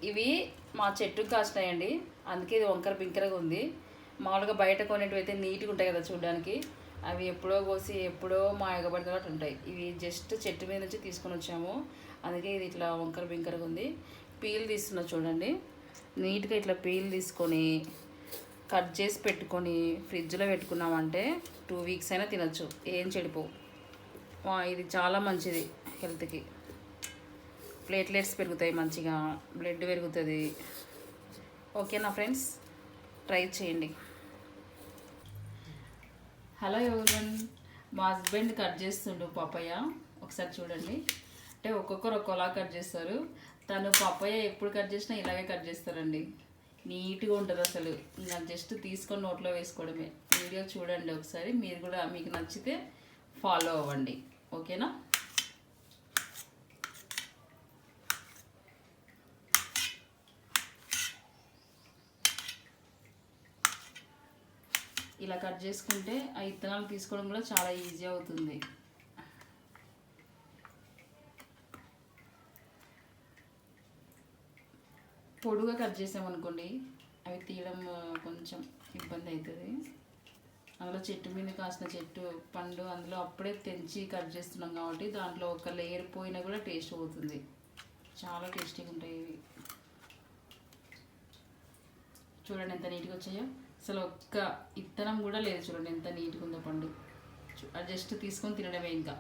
ఇవి మా చెట్టుకు కాస్తున్నాయండి, అందుకే ఇది వంకర బింకరగా ఉంది. మామూలుగా బయట కొనేటివి అయితే నీట్గా ఉంటాయి కదా చూడడానికి, అవి ఎప్పుడో కోసి ఎప్పుడో మా ఎగబడినట్టు ఉంటాయి. ఇవి జస్ట్ చెట్టు మీద నుంచి తీసుకొని వచ్చాము, అందుకే ఇది ఇట్లా వంకర బింకరగా ఉంది. పీల్ తీస్తున్నా చూడండి, నీట్గా ఇట్లా పీల్ తీసుకొని కట్ చేసి పెట్టుకొని ఫ్రిడ్జ్లో పెట్టుకున్నామంటే 2 వీక్స్ అయినా తినచ్చు, ఏం చెడిపోవు. ఇది చాలా మంచిది హెల్త్కి. ప్లేట్లెట్స్ పెరుగుతాయి, మంచిగా బ్లడ్ పెరుగుతుంది. ఓకేనా ఫ్రెండ్స్, ట్రై చేయండి. హలో ఎవరివన్, మా హస్బెండ్ కట్ చేస్తుండు పప్పయ్య, ఒకసారి చూడండి. అంటే ఒక్కొక్కరు ఒక్కోలా కట్ చేస్తారు. తను పప్పయ్య ఎప్పుడు కట్ చేసినా ఇలాగే కట్ చేస్తారండి, నీట్గా ఉంటుంది అసలు. ఇంకా జస్ట్ తీసుకొని నోట్లో వేసుకోవడమే. వీడియో చూడండి ఒకసారి, మీరు కూడా మీకు నచ్చితే ఫాలో అవ్వండి. ఓకేనా? ఇలా కట్ చేసుకుంటే ఆ ఇత్తనాలు తీసుకోవడం కూడా చాలా ఈజీ అవుతుంది. పొడుగా కట్ చేసామనుకోండి అవి తీయడం కొంచెం ఇబ్బంది అవుతుంది. అందులో చెట్టు మీద కాసిన చెట్టు పండు అందులో అప్పుడే తెంచి కట్ చేస్తున్నాం కాబట్టి దాంట్లో ఒక లేయర్ పోయినా కూడా టేస్ట్ పోతుంది. చాలా టేస్టీగా ఉంటాయి ఇవి. చూడండి ఎంత నీట్గా వచ్చాయో, అసలు ఒక్క ఇత్తనం కూడా లేదు. చూడండి ఎంత నీట్గా ఉందో పండు. జస్ట్ తీసుకొని తినడమే ఇంకా.